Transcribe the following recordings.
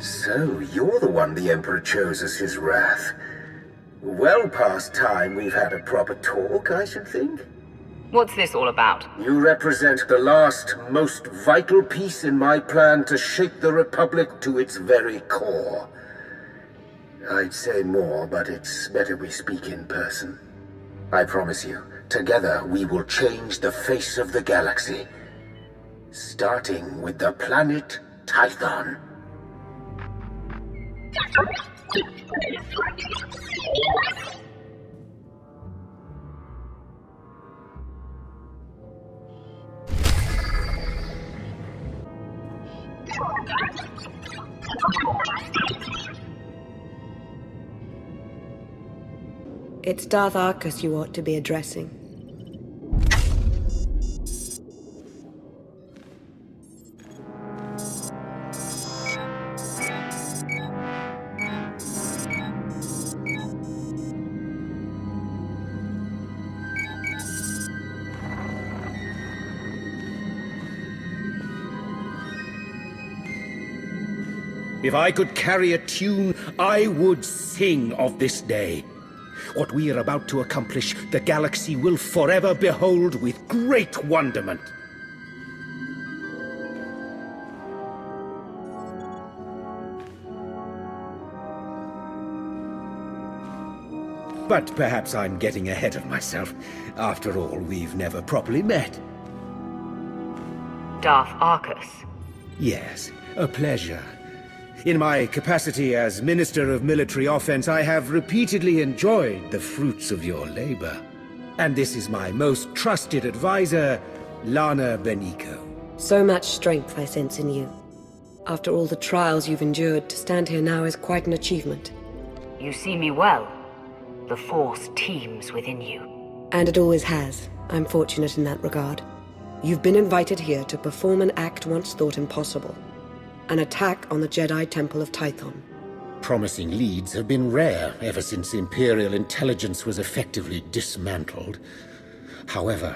So, you're the one the Emperor chose as his wrath. Well past time we've had a proper talk, I should think. What's this all about? You represent the last, most vital piece in my plan to shake the Republic to its very core. I'd say more, but it's better we speak in person. I promise you, together we will change the face of the galaxy. Starting with the planet Tython. It's Darth Arcus you ought to be addressing. If I could carry a tune, I would sing of this day. What we are about to accomplish, the galaxy will forever behold with great wonderment. But perhaps I'm getting ahead of myself. After all, we've never properly met. Darth Arcus. Yes, a pleasure. In my capacity as Minister of Military Offense, I have repeatedly enjoyed the fruits of your labor. And this is my most trusted advisor, Lana Benico. So much strength I sense in you. After all the trials you've endured, to stand here now is quite an achievement. You see me well. The Force teems within you. And it always has. I'm fortunate in that regard. You've been invited here to perform an act once thought impossible. An attack on the Jedi Temple of Tython. Promising leads have been rare ever since Imperial intelligence was effectively dismantled. However,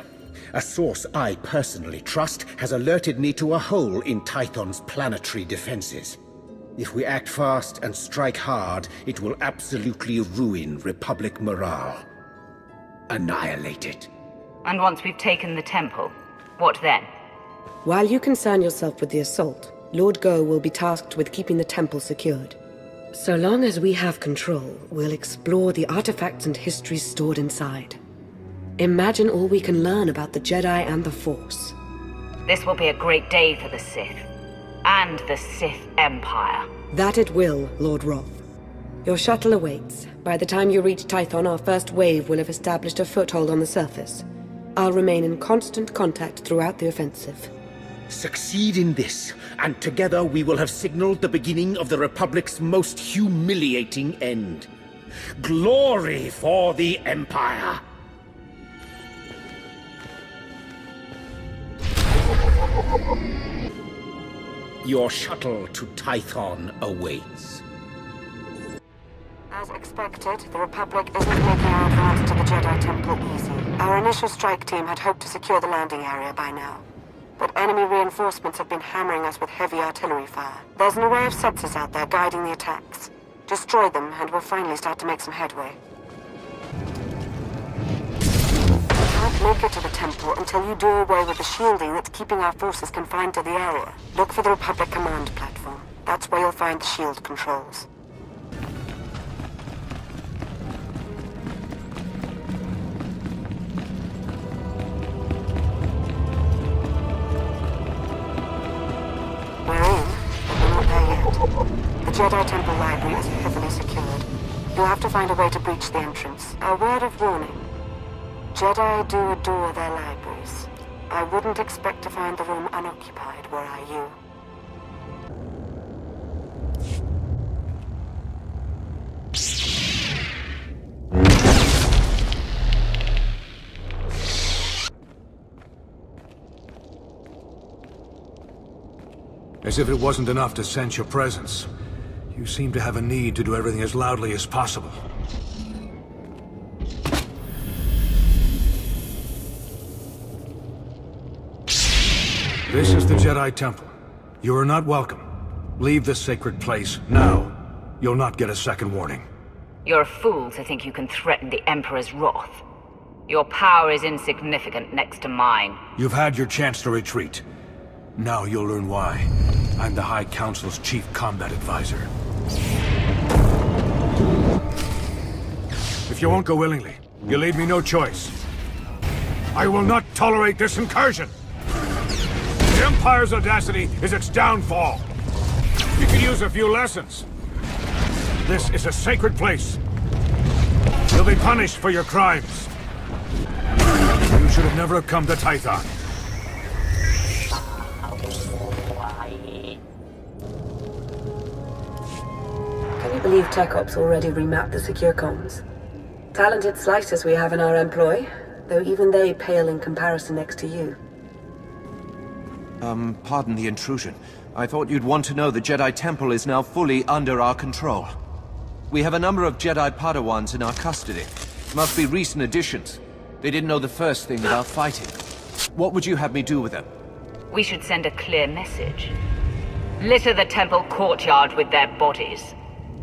a source I personally trust has alerted me to a hole in Tython's planetary defenses. If we act fast and strike hard, it will absolutely ruin Republic morale. Annihilate it. And once we've taken the temple, what then? While you concern yourself with the assault, Lord Go will be tasked with keeping the temple secured. So long as we have control, we'll explore the artifacts and histories stored inside. Imagine all we can learn about the Jedi and the Force. This will be a great day for the Sith. And the Sith Empire. That it will, Lord Roth. Your shuttle awaits. By the time you reach Tython, our first wave will have established a foothold on the surface. I'll remain in constant contact throughout the offensive. Succeed in this, and together we will have signaled the beginning of the Republic's most humiliating end. Glory for the Empire! Your shuttle to Tython awaits. As expected, the Republic isn't making our advance to the Jedi Temple easy. Our initial strike team had hoped to secure the landing area by now. But enemy reinforcements have been hammering us with heavy artillery fire. There's an array of sensors out there guiding the attacks. Destroy them, and we'll finally start to make some headway. We can't make it to the temple until you do away with the shielding that's keeping our forces confined to the area. Look for the Republic command platform. That's where you'll find the shield controls. The Jedi Temple Library is heavily secured. You'll have to find a way to breach the entrance. A word of warning. Jedi do adore their libraries. I wouldn't expect to find the room unoccupied were I you. As if it wasn't enough to sense your presence, you seem to have a need to do everything as loudly as possible. This is the Jedi Temple. You are not welcome. Leave this sacred place, now. You'll not get a second warning. You're a fool to think you can threaten the Emperor's wrath. Your power is insignificant next to mine. You've had your chance to retreat. Now you'll learn why. I'm the High Council's chief combat advisor. If you won't go willingly, you leave me no choice. I will not tolerate this incursion! The Empire's audacity is its downfall. You could use a few lessons. This is a sacred place. You'll be punished for your crimes. You should have never come to Tython. Can you believe Tech Ops already remapped the secure comms? Talented slicers we have in our employ, though even they pale in comparison next to you. Pardon the intrusion. I thought you'd want to know the Jedi Temple is now fully under our control. We have a number of Jedi Padawans in our custody. Must be recent additions. They didn't know the first thing about fighting. What would you have me do with them? We should send a clear message. Litter the temple courtyard with their bodies.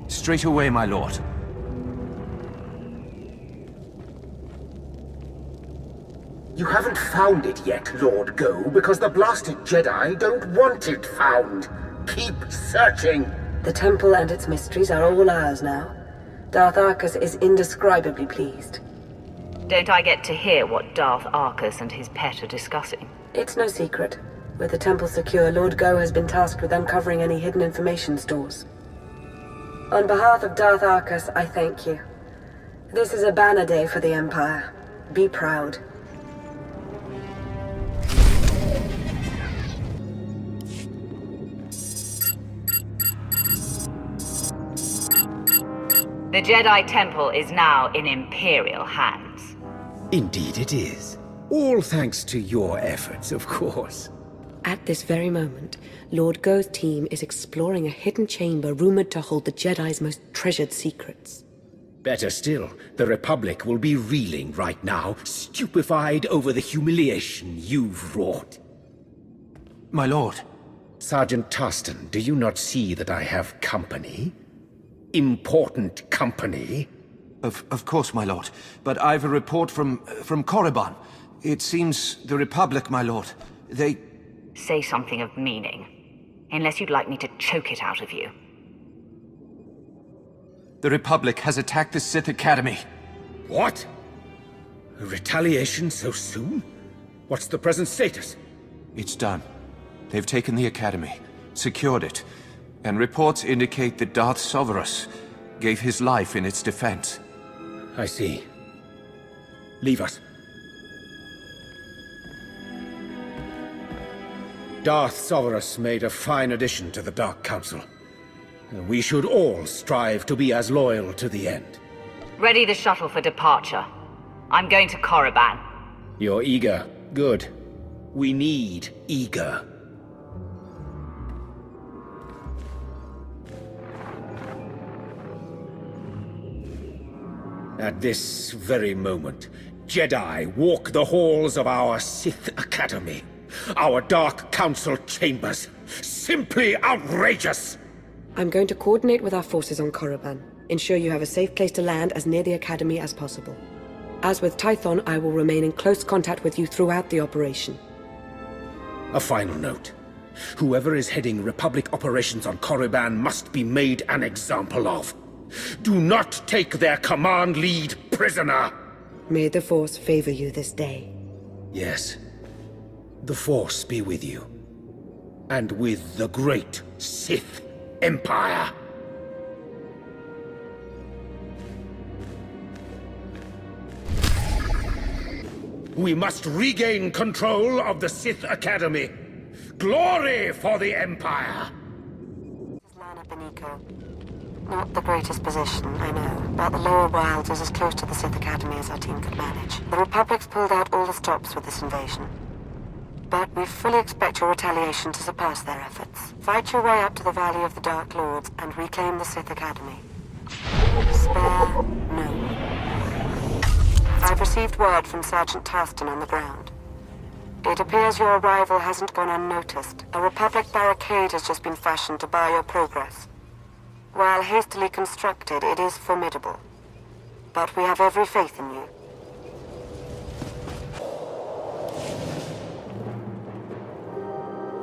Straight away, my lord. You haven't found it yet, Lord Go, because the blasted Jedi don't want it found. Keep searching. The temple and its mysteries are all ours now. Darth Arcus is indescribably pleased. Don't I get to hear what Darth Arcus and his pet are discussing? It's no secret. With the temple secure, Lord Go has been tasked with uncovering any hidden information stores. On behalf of Darth Arcus, I thank you. This is a banner day for the Empire. Be proud. The Jedi Temple is now in Imperial hands. Indeed it is. All thanks to your efforts, of course. At this very moment, Lord Go's team is exploring a hidden chamber rumored to hold the Jedi's most treasured secrets. Better still, the Republic will be reeling right now, stupefied over the humiliation you've wrought. My lord. Sergeant Tarston, do you not see that I have company? Important company? Of course, my lord. But I've a report from Korriban. It seems the Republic, my lord, they... Say something of meaning. Unless you'd like me to choke it out of you. The Republic has attacked the Sith Academy. What? A retaliation so soon? What's the present status? It's done. They've taken the Academy, secured it, and reports indicate that Darth Sovereign gave his life in its defense. I see. Leave us. Darth Sovereign made a fine addition to the Dark Council. We should all strive to be as loyal to the end. Ready the shuttle for departure. I'm going to Korriban. You're eager. Good. We need eager. At this very moment, Jedi walk the halls of our Sith Academy. Our Dark Council chambers. Simply outrageous! I'm going to coordinate with our forces on Korriban. Ensure you have a safe place to land as near the Academy as possible. As with Tython, I will remain in close contact with you throughout the operation. A final note. Whoever is heading Republic operations on Korriban must be made an example of. Do not take their command lead prisoner! May the Force favor you this day. Yes. The Force be with you. And with the great Sith Empire. We must regain control of the Sith Academy. Glory for the Empire! This is Lana Beniko. Not the greatest position, I know, but the Lower Wilds is as close to the Sith Academy as our team could manage. The Republic's pulled out all the stops with this invasion. But we fully expect your retaliation to surpass their efforts. Fight your way up to the Valley of the Dark Lords and reclaim the Sith Academy. Spare no one. I've received word from Sergeant Tarston on the ground. It appears your arrival hasn't gone unnoticed. A Republic barricade has just been fashioned to bar your progress. While hastily constructed, it is formidable. But we have every faith in you.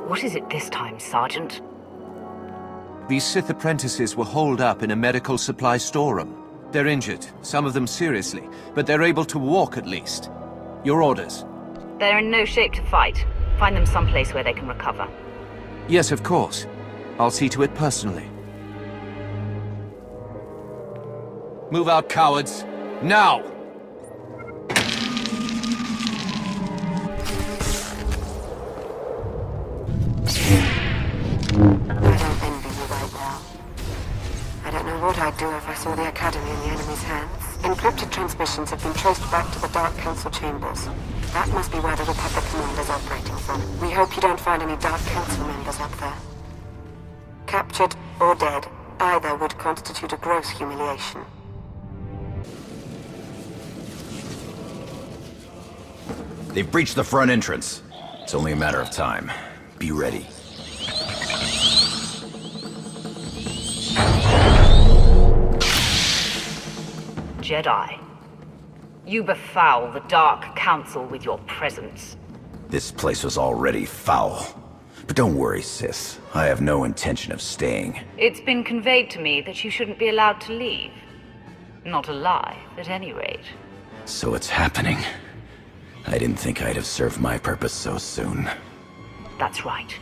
What is it this time, Sergeant? These Sith apprentices were holed up in a medical supply storeroom. They're injured, some of them seriously, but they're able to walk at least. Your orders? They're in no shape to fight. Find them someplace where they can recover. Yes, of course. I'll see to it personally. Move out, cowards. Now! I don't know what I'd do if I saw the Academy in the enemy's hands. Encrypted transmissions have been traced back to the Dark Council chambers. That must be where the Republic commander's operating from. We hope you don't find any Dark Council members up there. Captured or dead, either would constitute a gross humiliation. They've breached the front entrance. It's only a matter of time. Be ready. Jedi. You befoul the Dark Council with your presence. This place was already foul. But don't worry, Sith. I have no intention of staying. It's been conveyed to me that you shouldn't be allowed to leave. Not alive, at any rate. So it's happening. I didn't think I'd have served my purpose so soon. That's right.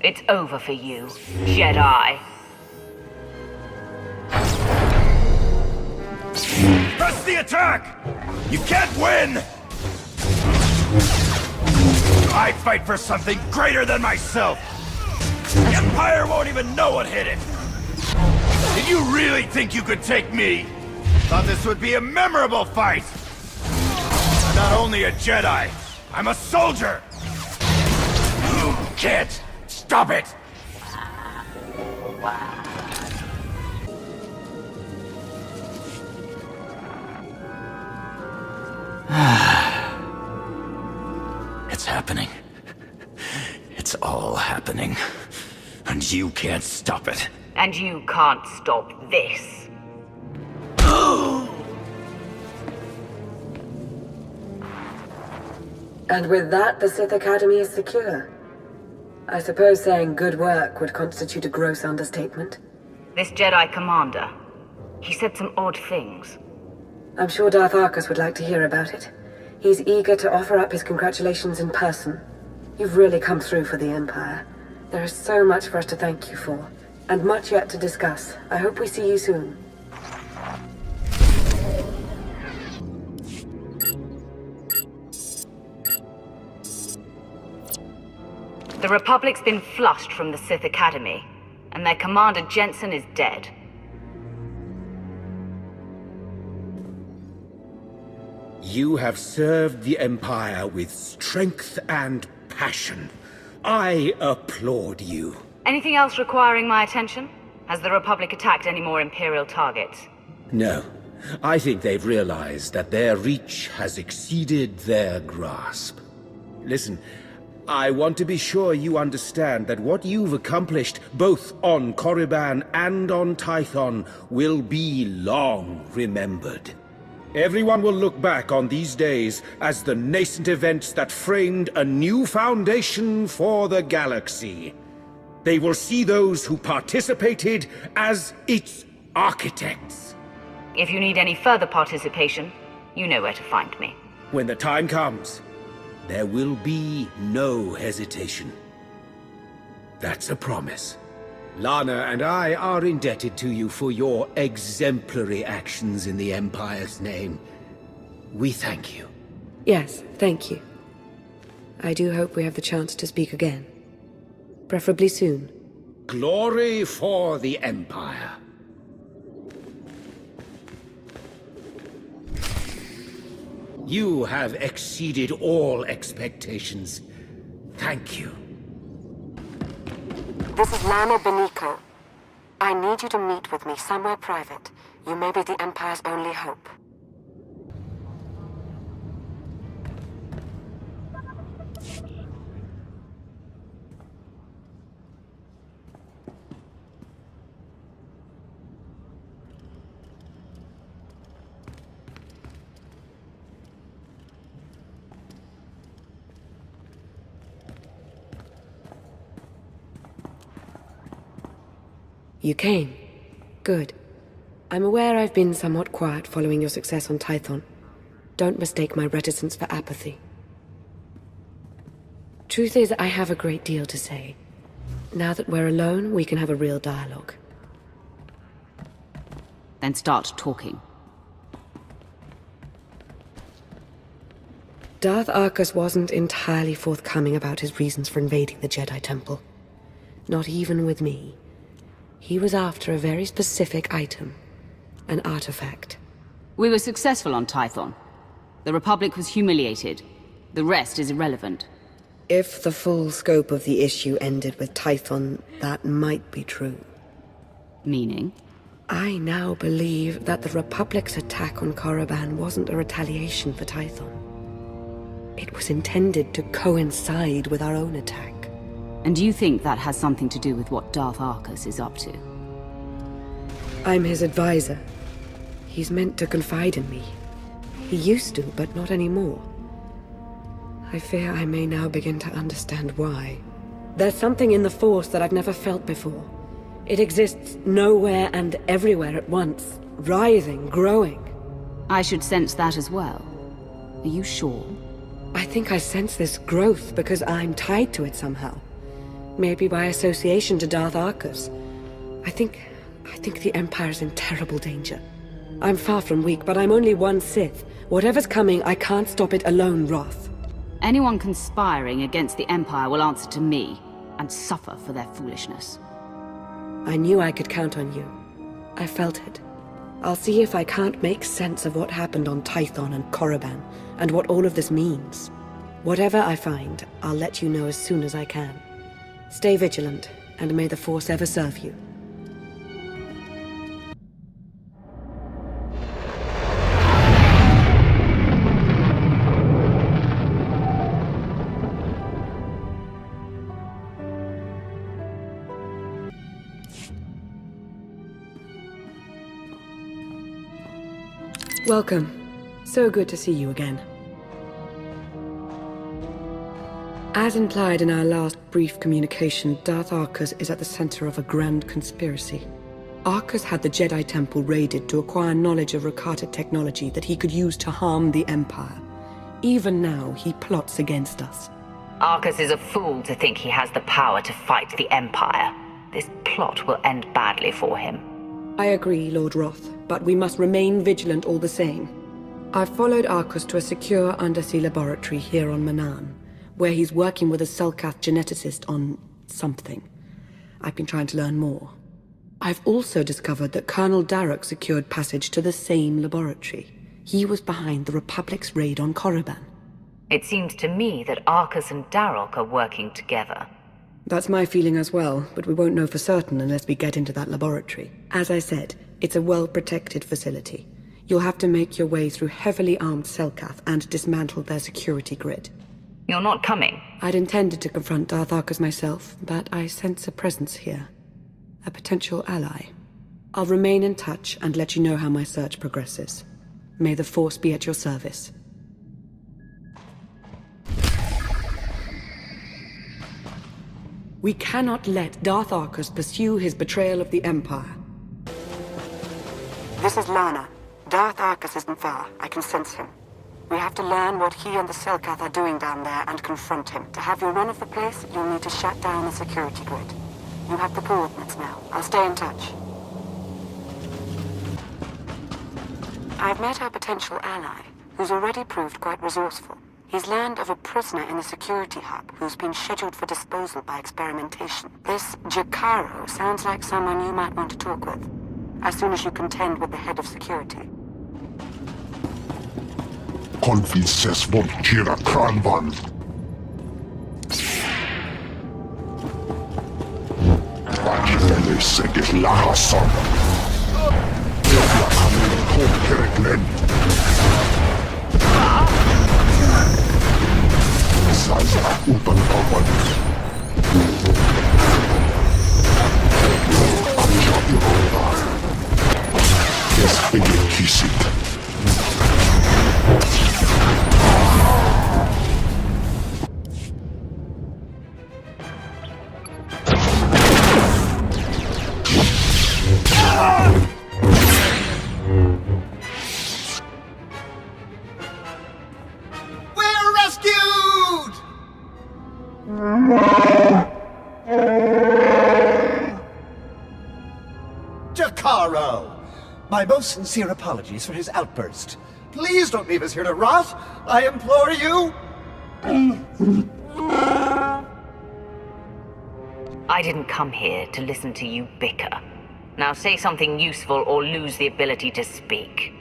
It's over for you, Jedi. Press the attack! You can't win! I fight for something greater than myself! The Empire won't even know what hit it! Did you really think you could take me? Thought this would be a memorable fight! I'm not only a Jedi, I'm a soldier! You can't stop it! It's happening. It's all happening. And you can't stop it. And you can't stop this. And with that, the Sith Academy is secure. I suppose saying good work would constitute a gross understatement. This Jedi commander, he said some odd things. I'm sure Darth Arcus would like to hear about it. He's eager to offer up his congratulations in person. You've really come through for the Empire. There is so much for us to thank you for, and much yet to discuss. I hope we see you soon. The Republic's been flushed from the Sith Academy, and their commander Jensen is dead. You have served the Empire with strength and passion. I applaud you. Anything else requiring my attention? Has the Republic attacked any more Imperial targets? No. I think they've realized that their reach has exceeded their grasp. Listen, I want to be sure you understand that what you've accomplished, both on Korriban and on Tython, will be long remembered. Everyone will look back on these days as the nascent events that framed a new foundation for the galaxy. They will see those who participated as its architects. If you need any further participation, you know where to find me. When the time comes, there will be no hesitation. That's a promise. Lana and I are indebted to you for your exemplary actions in the Empire's name. We thank you. Yes, thank you. I do hope we have the chance to speak again. Preferably soon. Glory for the Empire. You have exceeded all expectations. Thank you. This is Lana Beniko. I need you to meet with me somewhere private. You may be the Empire's only hope. You came. Good. I'm aware I've been somewhat quiet following your success on Tython. Don't mistake my reticence for apathy. Truth is, I have a great deal to say. Now that we're alone, we can have a real dialogue. Then start talking. Darth Arcus wasn't entirely forthcoming about his reasons for invading the Jedi Temple. Not even with me. He was after a very specific item. An artifact. We were successful on Tython. The Republic was humiliated. The rest is irrelevant. If the full scope of the issue ended with Tython, that might be true. Meaning? I now believe that the Republic's attack on Korriban wasn't a retaliation for Tython. It was intended to coincide with our own attack. And you think that has something to do with what Darth Arcus is up to? I'm his advisor. He's meant to confide in me. He used to, but not anymore. I fear I may now begin to understand why. There's something in the Force that I've never felt before. It exists nowhere and everywhere at once, writhing, growing. I should sense that as well. Are you sure? I think I sense this growth because I'm tied to it somehow. Maybe by association to Darth Arcus. I think the Empire's in terrible danger. I'm far from weak, but I'm only one Sith. Whatever's coming, I can't stop it alone, Roth. Anyone conspiring against the Empire will answer to me, and suffer for their foolishness. I knew I could count on you. I felt it. I'll see if I can't make sense of what happened on Tython and Korriban, and what all of this means. Whatever I find, I'll let you know as soon as I can. Stay vigilant, and may the Force ever serve you. Welcome. So good to see you again. As implied in our last brief communication, Darth Arcus is at the center of a grand conspiracy. Arcus had the Jedi Temple raided to acquire knowledge of Rakata technology that he could use to harm the Empire. Even now, he plots against us. Arcus is a fool to think he has the power to fight the Empire. This plot will end badly for him. I agree, Lord Roth, but we must remain vigilant all the same. I've followed Arcus to a secure undersea laboratory here on Manaan, where he's working with a Selkath geneticist on something. I've been trying to learn more. I've also discovered that Colonel Darroch secured passage to the same laboratory. He was behind the Republic's raid on Korriban. It seems to me that Arcus and Darroch are working together. That's my feeling as well, but we won't know for certain unless we get into that laboratory. As I said, it's a well-protected facility. You'll have to make your way through heavily armed Selkath and dismantle their security grid. You're not coming? I'd intended to confront Darth Arcus myself, but I sense a presence here. A potential ally. I'll remain in touch and let you know how my search progresses. May the Force be at your service. We cannot let Darth Arcus pursue his betrayal of the Empire. This is Lana. Darth Arcus isn't far. I can sense him. We have to learn what he and the Selkath are doing down there and confront him. To have your run of the place, you'll need to shut down the security grid. You have the coordinates now. I'll stay in touch. I've met our potential ally, who's already proved quite resourceful. He's learned of a prisoner in the security hub who's been scheduled for disposal by experimentation. This Jakaro sounds like someone you might want to talk with, as soon as you contend with the head of security. Konfises vårt kira kranvan. Vakivelle säkert lahasan. Jävla kanin kokkereklen. Salsa utan kawan. Anja iroda. Yes, bigger kisit. We're rescued! Jacaro! My most sincere apologies for his outburst. Please don't leave us here to rot! I implore you! I didn't come here to listen to you bicker. Now say something useful or lose the ability to speak.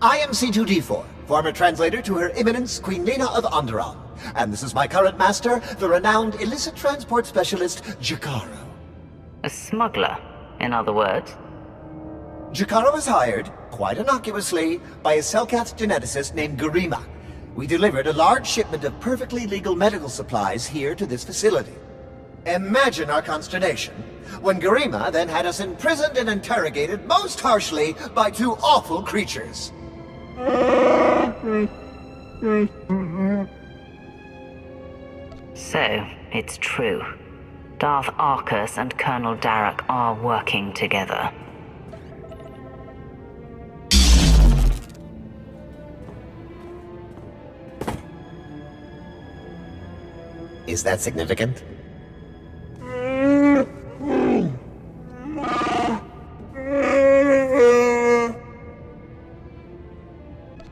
I am C2D4, former translator to Her Eminence Queen Lena of Onderon. And this is my current master, the renowned illicit transport specialist, Jacaro. A smuggler, in other words. Jacaro was hired, quite innocuously, by a Selkath geneticist named Garima. We delivered a large shipment of perfectly legal medical supplies here to this facility. Imagine our consternation when Garima then had us imprisoned and interrogated most harshly by two awful creatures. So, it's true. Darth Arcus and Colonel Darrok are working together. Is that significant?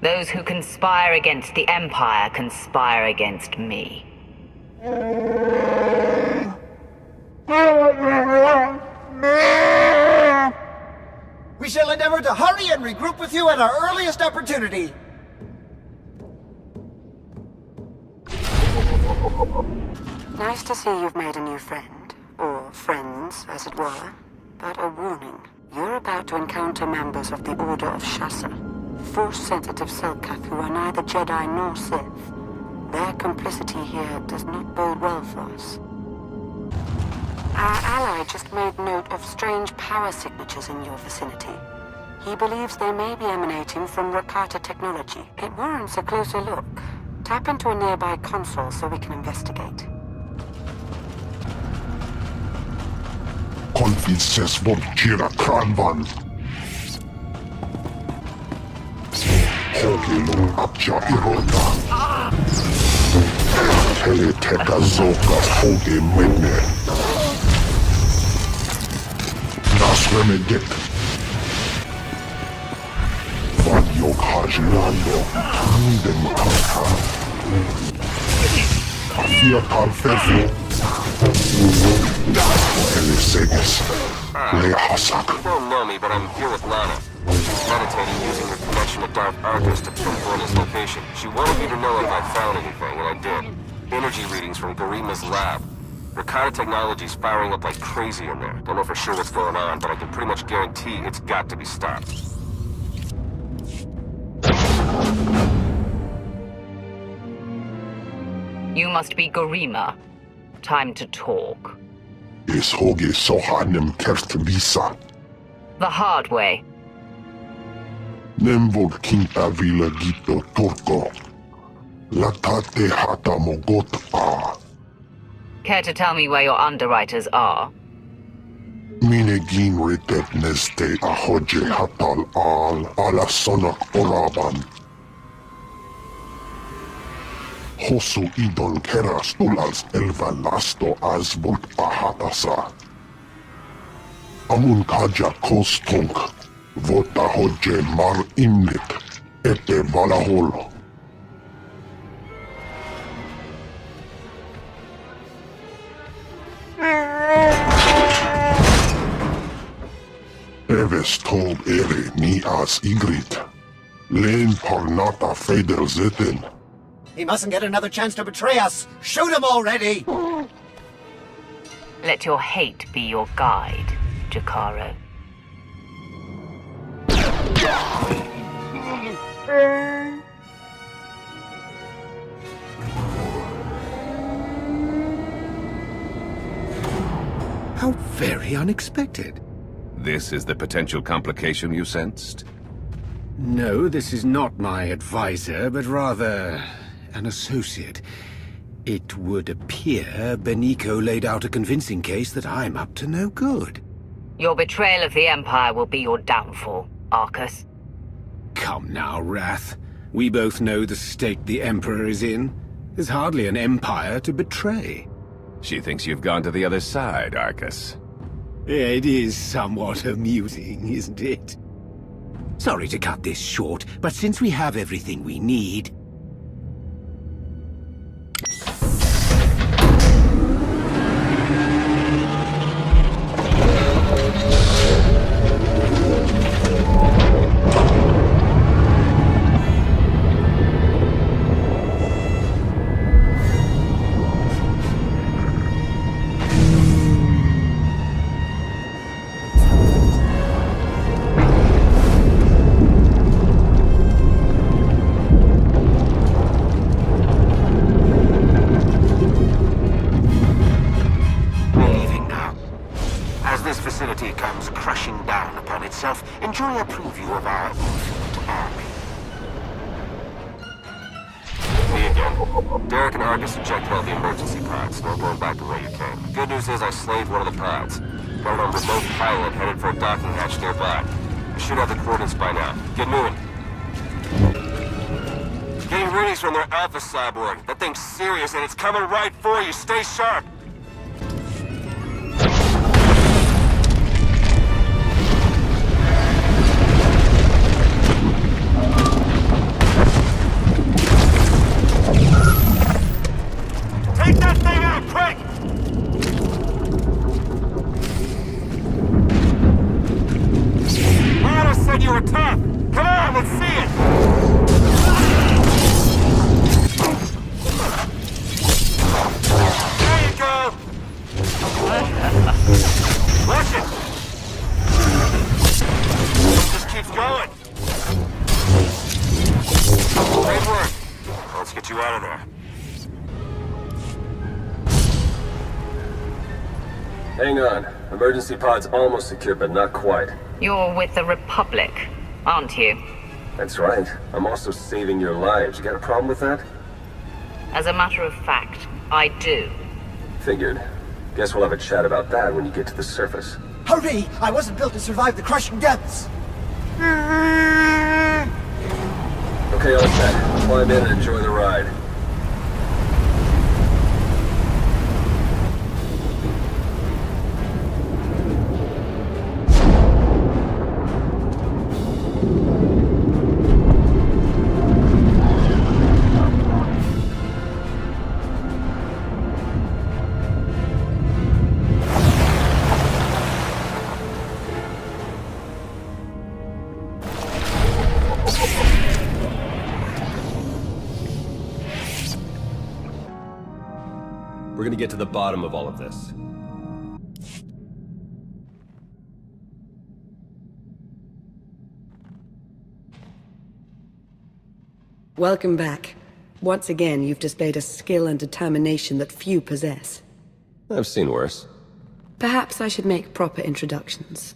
Those who conspire against the Empire conspire against me. We shall endeavor to hurry and regroup with you at our earliest opportunity. Nice to see you've made a new friend. Or friends, as it were. But a warning. You're about to encounter members of the Order of Shasa. Force-sensitive Selkath who are neither Jedi nor Sith. Their complicity here does not bode well for us. Our ally just made note of strange power signatures in your vicinity. He believes they may be emanating from Rakata technology. It warrants a closer look. Tap into a nearby console so we can investigate. Konfisses vår kira kranvan. Hogilun apja irota. Teleteka zoka hoge mene. Nasremedet. Van yok hajlando. Minden kaka. Afia kalfefu. Eliseges. Lehasak. You don't know me, but I'm here with Lana. She's meditating using her connection to Darth Arcus to pinpoint his location. She wanted me to know if I found anything, and I did. Energy readings from Garima's lab. Rakata technology's firing up like crazy in there. Don't know for sure what's going on, but I can pretty much guarantee it's got to be stopped. You must be Garima. Time to talk. Is hoge sohanem kert visa. The hard way. Nemvod kinta vila gito torko. Latate hata mogot a. Care to tell me where your underwriters are? Minegin retet neste ahoje hatal al ala sonak oraban. Hosu idon keras tulals elva lasto asbult ahatasa. Amun kaja kostunk, vota hoje mar imnit, ete valahol. Eves told ere ni as igrit. Len parnata feder zeten. He mustn't get another chance to betray us! Shoot him already! Let your hate be your guide, Jacaro. How very unexpected. This is the potential complication you sensed? No, this is not my advisor, but rather an associate. It would appear Beniko laid out a convincing case that I'm up to no good. Your betrayal of the Empire will be your downfall, Arcus. Come now, Wrath. We both know the state the Emperor is in. There's hardly an Empire to betray. She thinks you've gone to the other side, Arcus. It is somewhat amusing, isn't it? Sorry to cut this short, but since we have everything we need... Enjoy a preview of our infinite army. Me again. Derek and Argus ejected all the emergency pods. Now going back the way you came. Good news is I slaved one of the pods. Got it on remote pilot headed for a docking hatch nearby. You should have the coordinates by now. Get moving. Getting readies from their Alpha Cyborg. That thing's serious and it's coming right for you. Stay sharp. Take that thing out, quick! Lana said you were tough. Come on, let's see it! There you go! Watch it! It just keeps going. Great work. Let's get you out of there. Hang on. Emergency pod's almost secure, but not quite. You're with the Republic, aren't you? That's right. I'm also saving your lives. You got a problem with that? As a matter of fact, I do. Figured. Guess we'll have a chat about that when you get to the surface. Hurry! I wasn't built to survive the crushing depths! Okay, all set. Climb in and enjoy the ride. We're gonna get to the bottom of all of this. Welcome back. Once again, you've displayed a skill and determination that few possess. I've seen worse. Perhaps I should make proper introductions.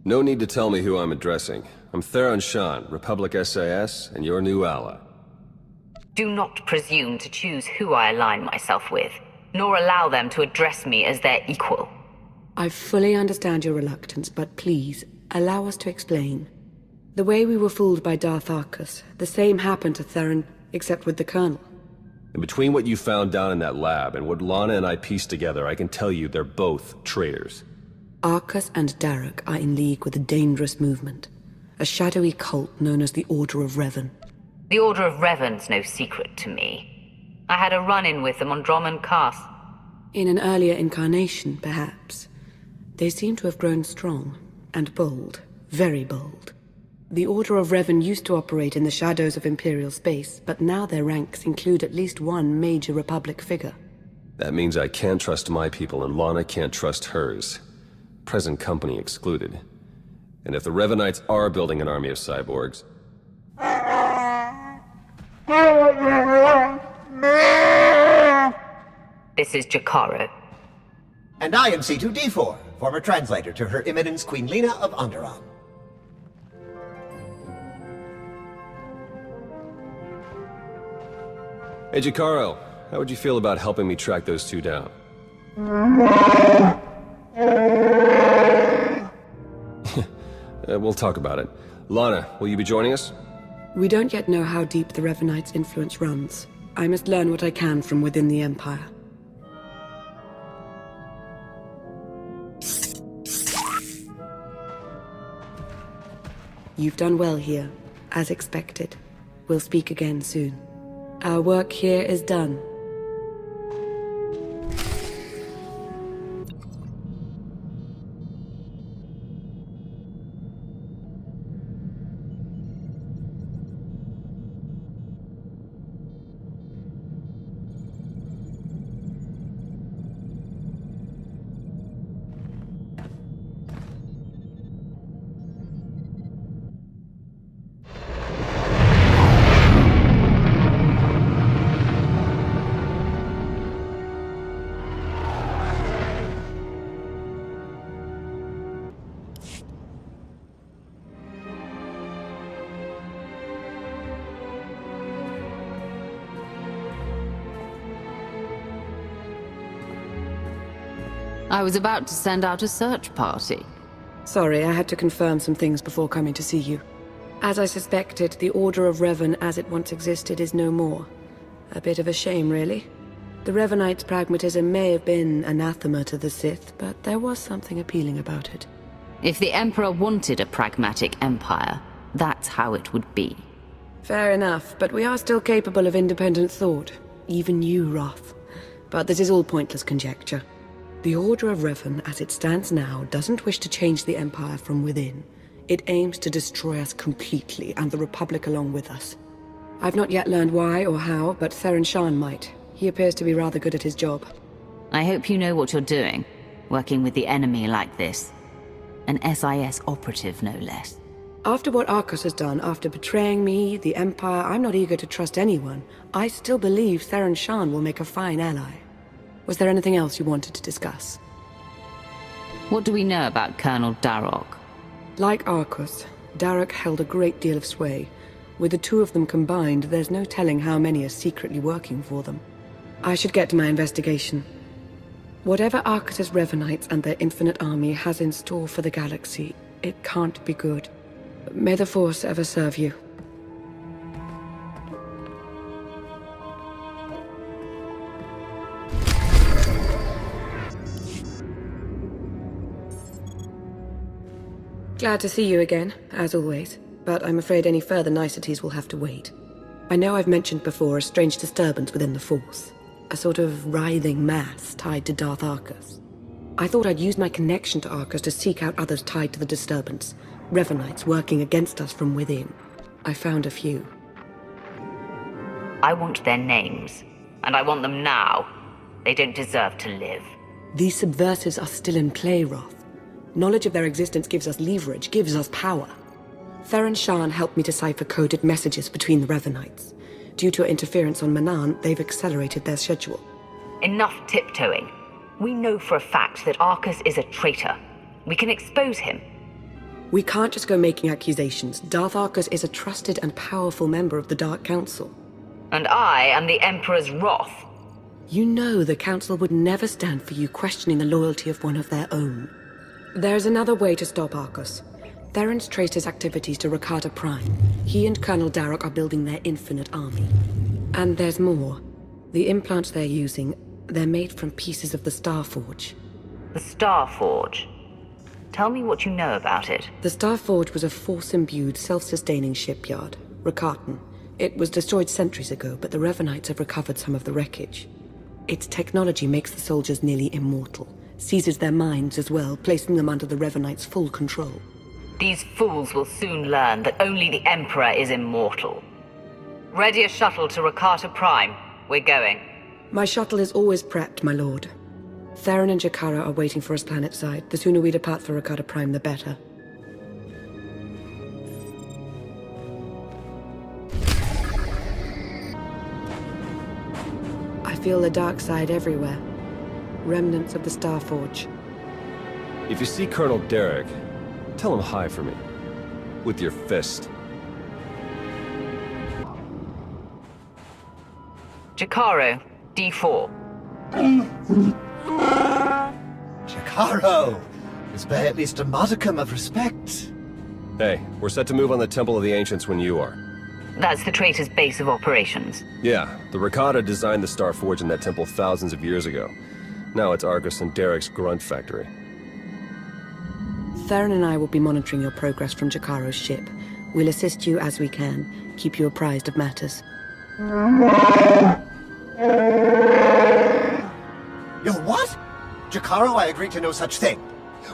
No need to tell me who I'm addressing. I'm Theron Shan, Republic SAS, and your new ally. Do not presume to choose who I align myself with, nor allow them to address me as their equal. I fully understand your reluctance, but please, allow us to explain. The way we were fooled by Darth Arcus, the same happened to Theron, except with the Colonel. And between what you found down in that lab and what Lana and I pieced together, I can tell you they're both traitors. Arcus and Darek are in league with a dangerous movement. A shadowy cult known as the Order of Revan. The Order of Revan's no secret to me. I had a run-in with them on Drummond Cast. In an earlier incarnation, perhaps. They seem to have grown strong, and bold. Very bold. The Order of Revan used to operate in the shadows of Imperial space, but now their ranks include at least one major Republic figure. That means I can't trust my people and Lana can't trust hers. Present company excluded. And if the Revanites are building an army of cyborgs... This is Jakaro. And I am C2D4, former translator to Her Eminence Queen Lena of Onderon. Hey, Jakaro. how would you feel about helping me track those two down? We'll talk about it. Lana, will you be joining us? We don't yet know how deep the Revanite's influence runs. I must learn what I can from within the Empire. You've done well here, as expected. We'll speak again soon. Our work here is done. I was about to send out a search party. Sorry, I had to confirm some things before coming to see you. As I suspected, the Order of Revan as it once existed is no more. A bit of a shame, really. The Revanites' pragmatism may have been anathema to the Sith, but there was something appealing about it. If the Emperor wanted a pragmatic empire, that's how it would be. Fair enough, but we are still capable of independent thought. Even you, Roth. But this is all pointless conjecture. The Order of Revan, as it stands now, doesn't wish to change the Empire from within. It aims to destroy us completely, and the Republic along with us. I've not yet learned why or how, but Theron Shan might. He appears to be rather good at his job. I hope you know what you're doing, working with the enemy like this. An SIS operative, no less. After what Arcus has done, after betraying me, the Empire, I'm not eager to trust anyone. I still believe Theron Shan will make a fine ally. Was there anything else you wanted to discuss? What do we know about Colonel Darroch? Like Arcus, Darroch held a great deal of sway. With the two of them combined, there's no telling how many are secretly working for them. I should get to my investigation. Whatever Arcus's Revanites and their infinite army has in store for the galaxy, it can't be good. May the Force ever serve you. Glad to see you again, as always, but I'm afraid any further niceties will have to wait. I know I've mentioned before a strange disturbance within the Force, a sort of writhing mass tied to Darth Arcus. I thought I'd use my connection to Arcus to seek out others tied to the disturbance, Revanites working against us from within. I found a few. I want their names, and I want them now. They don't deserve to live. These subversives are still in play, Roth. Knowledge of their existence gives us leverage, gives us power. Theron Shan helped me decipher coded messages between the Revanites. Due to interference on Manaan, they've accelerated their schedule. Enough tiptoeing. We know for a fact that Arcus is a traitor. We can expose him. We can't just go making accusations. Darth Arcus is a trusted and powerful member of the Dark Council. And I am the Emperor's wrath. You know the Council would never stand for you questioning the loyalty of one of their own. There's another way to stop Arcus. Theron's traced his activities to Rakata Prime. He and Colonel Darroch are building their infinite army. And there's more. The implants they're using, they're made from pieces of the Star Forge. The Star Forge? Tell me what you know about it. The Star Forge was a Force-imbued, self-sustaining shipyard, Rakatan. It was destroyed centuries ago, but the Revanites have recovered some of the wreckage. Its technology makes the soldiers nearly immortal. Seizes their minds as well, placing them under the Revanites' full control. These fools will soon learn that only the Emperor is immortal. Ready a shuttle to Rakata Prime. We're going. My shuttle is always prepped, my lord. Theron and Jakara are waiting for us planetside. The sooner we depart for Rakata Prime, the better. I feel the dark side everywhere. Remnants of the Star Forge. If you see Colonel Darroch, tell him hi for me. With your fist. Jakaro, D4. Jacaro! Display at least a modicum of respect. Hey, we're set to move on the Temple of the Ancients when you are. That's the traitor's base of operations. Yeah, the Rakata designed the Star Forge in that temple thousands of years ago. Now it's Argus and Derek's grunt factory. Theron and I will be monitoring your progress from Jacaro's ship. We'll assist you as we can, keep you apprised of matters. Yo, what? Jacaro, I agreed to no such thing.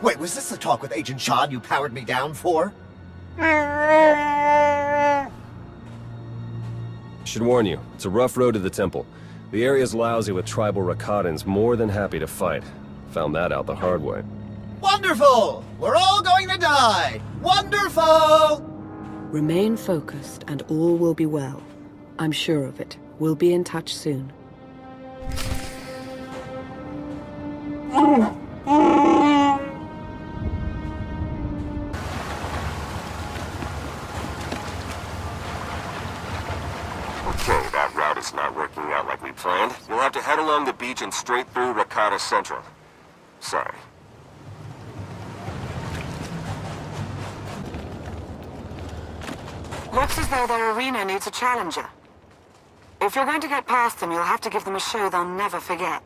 Wait, was this the talk with Agent Shan you powered me down for? Should warn you, it's a rough road to the temple. The area's lousy with tribal Rakatans more than happy to fight. Found that out the hard way. Wonderful! We're all going to die! Wonderful! Remain focused and all will be well. I'm sure of it. We'll be in touch soon. Okay, that route is not working out like we planned. You'll have to head along the beach and straight through Rakata Central. Sorry. Looks as though their arena needs a challenger. If you're going to get past them, you'll have to give them a show they'll never forget.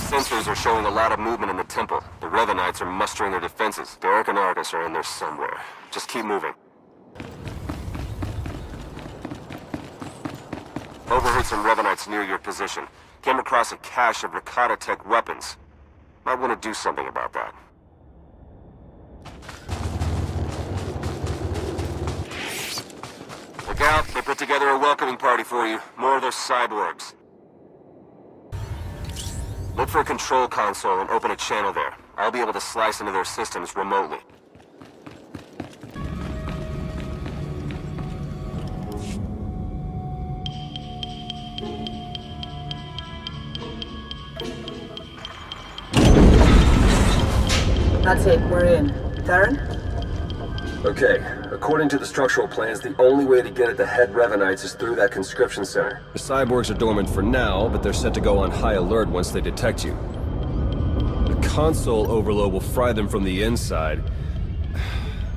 Sensors are showing a lot of movement in the temple. The Revenites are mustering their defenses. Derek and Argus are in there somewhere. Just keep moving. Overheard some Revenites near your position. Came across a cache of Rakata tech weapons. Might want to do something about that. Look out, they put together a welcoming party for you. More of those cyborgs. Look for a control console and open a channel there. I'll be able to slice into their systems remotely. That's it, we're in. Theron? Okay, according to the structural plans, the only way to get at the head Revenites is through that conscription center. The cyborgs are dormant for now, but they're set to go on high alert once they detect you. The console overload will fry them from the inside.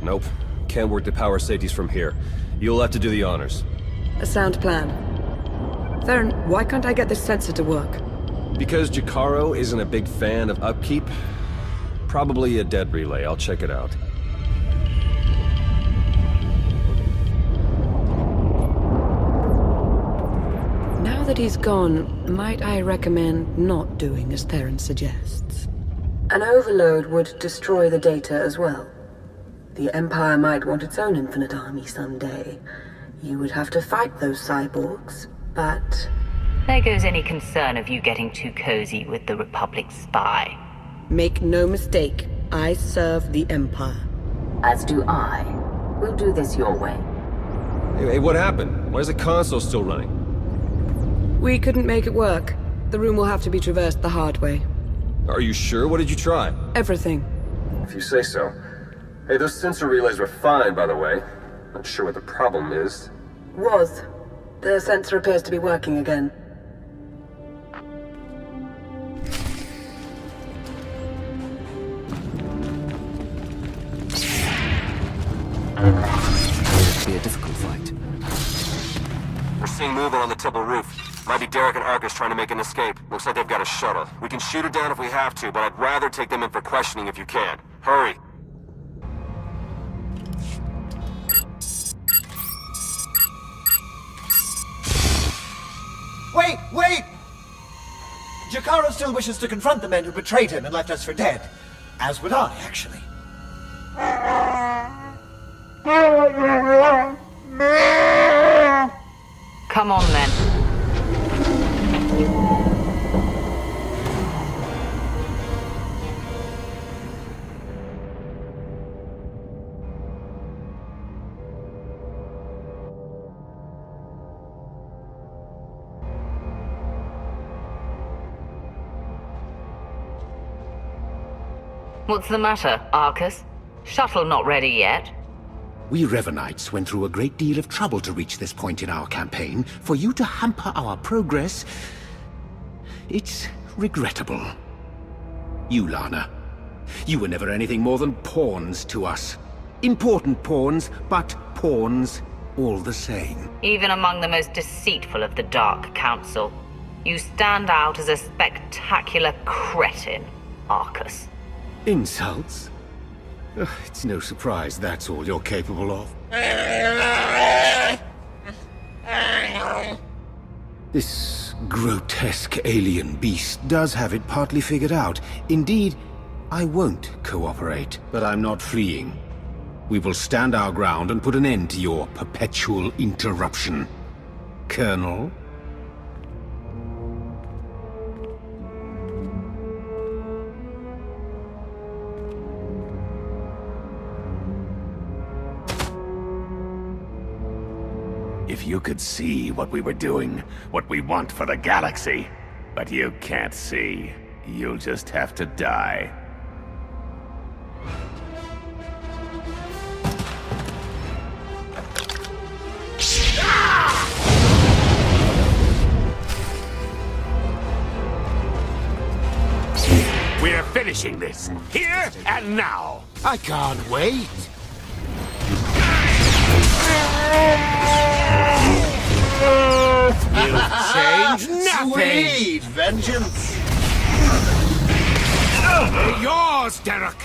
Nope, can't work the power safeties from here. You'll have to do the honors. A sound plan. Theron, why can't I get this sensor to work? Because Jacaro isn't a big fan of upkeep? Probably a dead relay, I'll check it out. Now that he's gone, might I recommend not doing as Theron suggests? An overload would destroy the data as well. The Empire might want its own infinite army someday. You would have to fight those cyborgs, but... There goes any concern of you getting too cozy with the Republic spy. Make no mistake, I serve the Empire. As do I. We'll do this your way. Hey, what happened? Why is the console still running? We couldn't make it work. The room will have to be traversed the hard way. Are you sure? What did you try? Everything. If you say so. Hey, those sensor relays were fine, by the way. Not sure what the problem is. Was. The sensor appears to be working again. Be a difficult fight. We're seeing movement on the temple roof. Might be Derek and Argus trying to make an escape. Looks like they've got a shuttle. We can shoot it down if we have to, but I'd rather take them in for questioning if you can. Hurry! Wait, wait! Jacaro still wishes to confront the men who betrayed him and left us for dead. As would I, actually. Come on, then. What's the matter, Arcus? Shuttle not ready yet? We Revenites went through a great deal of trouble to reach this point in our campaign. For you to hamper our progress, it's regrettable. You, Lana, you were never anything more than pawns to us. Important pawns, but pawns all the same. Even among the most deceitful of the Dark Council, you stand out as a spectacular cretin, Arcus. Insults? Ugh, it's no surprise that's all you're capable of. This grotesque alien beast does have it partly figured out. Indeed, I won't cooperate, but I'm not fleeing. We will stand our ground and put an end to your perpetual interruption. Colonel? If you could see what we were doing, what we want for the galaxy, but you can't see, you'll just have to die. We're finishing this, here and now! I can't wait! You've changed nothing! Sweet vengeance! Yours, Derek!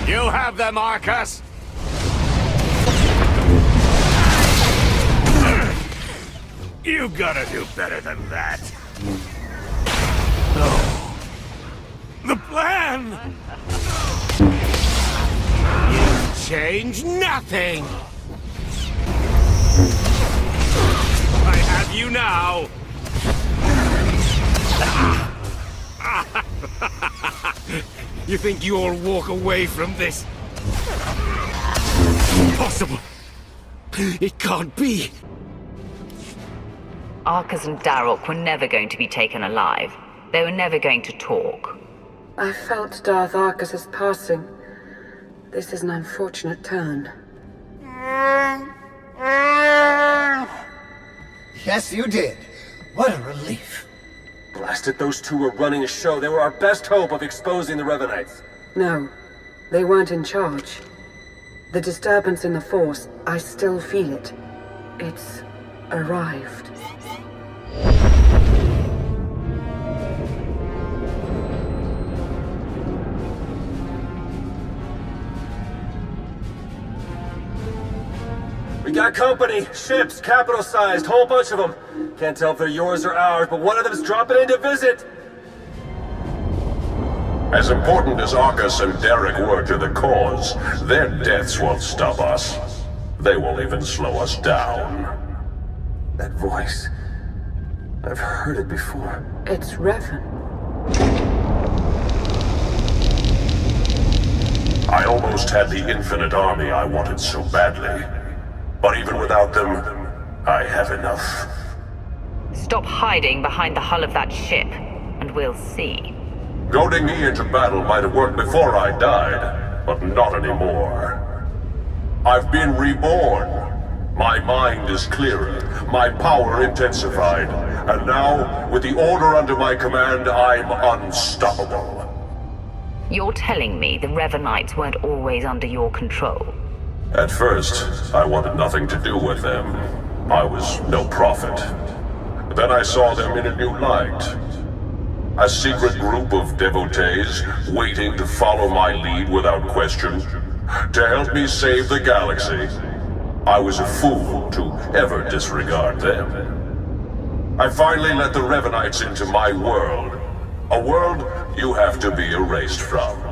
You have them, Arcus! You gotta do better than that. No. The plan! You change nothing! I have you now! You think you'll walk away from this? Impossible! It can't be! Arcus and Darroch were never going to be taken alive. They were never going to talk. I felt Darth Arcus's passing. This is an unfortunate turn. Yes, you did. What a relief. Blasted, those two were running a show. They were our best hope of exposing the Revenites. No, they weren't in charge. The disturbance in the Force, I still feel it. It's arrived. We got company. Ships, capital-sized, whole bunch of them. Can't tell if they're yours or ours, but one of them's dropping in to visit. As important as Arcus and Derek were to the cause, their deaths won't stop us. They won't even slow us down. That voice. I've heard it before. It's Revan. I almost had the infinite army I wanted so badly. But even without them, I have enough. Stop hiding behind the hull of that ship, and we'll see. Goading me into battle might have worked before I died, but not anymore. I've been reborn. My mind is clearer, my power intensified, and now, with the order under my command, I'm unstoppable. You're telling me the Revenites weren't always under your control? At first, I wanted nothing to do with them. I was no prophet. Then I saw them in a new light. A secret group of devotees waiting to follow my lead without question, to help me save the galaxy. I was a fool to ever disregard them. I finally let the Revenites into my world. A world you have to be erased from.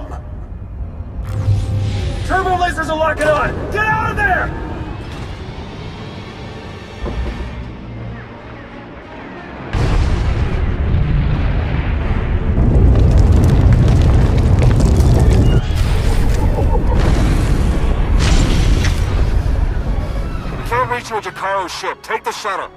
Turbo lasers are locking on! Get out of there! Can't reach your Jakaro ship. Take the shuttle.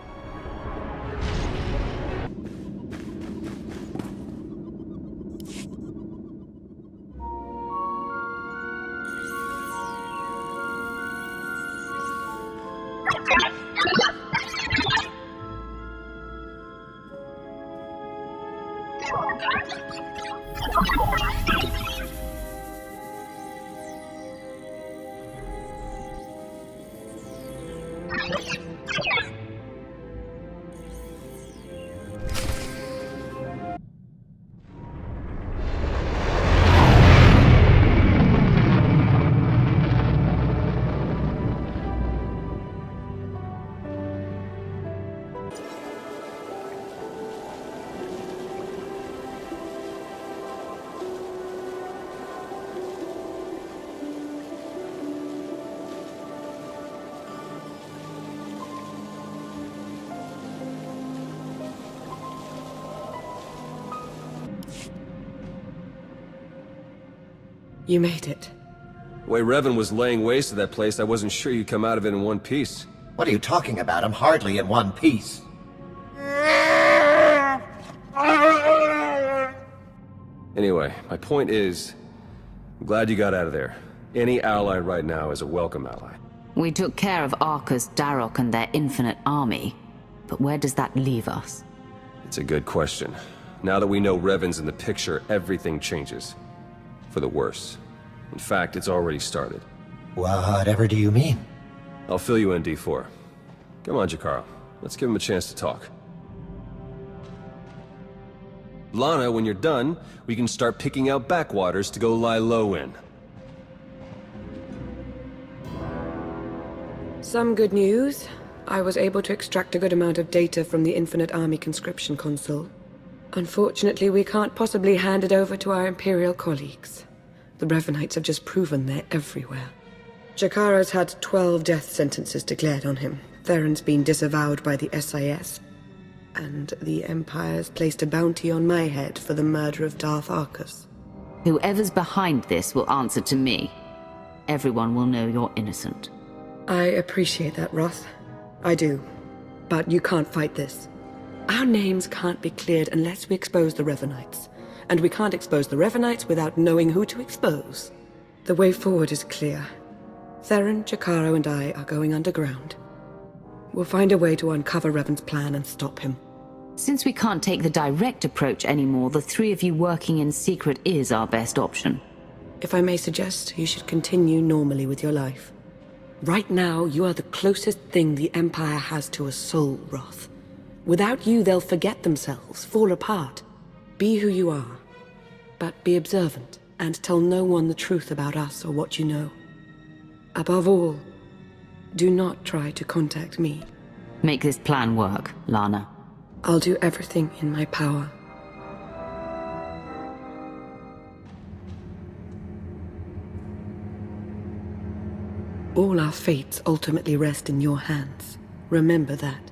You made it. The way Revan was laying waste to that place, I wasn't sure you'd come out of it in one piece. What are you talking about? I'm hardly in one piece. Anyway, my point is, I'm glad you got out of there. Any ally right now is a welcome ally. We took care of Arcus, Darok, and their infinite army. But where does that leave us? It's a good question. Now that we know Revan's in the picture, everything changes. For the worse. In fact, it's already started. Whatever do you mean? I'll fill you in, D4. Come on, Jakaro. Let's give him a chance to talk. Lana, when you're done, we can start picking out backwaters to go lie low in. Some good news. I was able to extract a good amount of data from the Infinite Army conscription console. Unfortunately, we can't possibly hand it over to our Imperial colleagues. The Revanites have just proven they're everywhere. Jakaro's had 12 death sentences declared on him. Theron's been disavowed by the SIS. And the Empire's placed a bounty on my head for the murder of Darth Arcus. Whoever's behind this will answer to me. Everyone will know you're innocent. I appreciate that, Roth. I do. But you can't fight this. Our names can't be cleared unless we expose the Revanites. And we can't expose the Revanites without knowing who to expose. The way forward is clear. Theron, Jakaro, and I are going underground. We'll find a way to uncover Revan's plan and stop him. Since we can't take the direct approach anymore, the three of you working in secret is our best option. If I may suggest, you should continue normally with your life. Right now, you are the closest thing the Empire has to a soul, Roth. Without you, they'll forget themselves, fall apart. Be who you are. But be observant, and tell no one the truth about us or what you know. Above all, do not try to contact me. Make this plan work, Lana. I'll do everything in my power. All our fates ultimately rest in your hands. Remember that.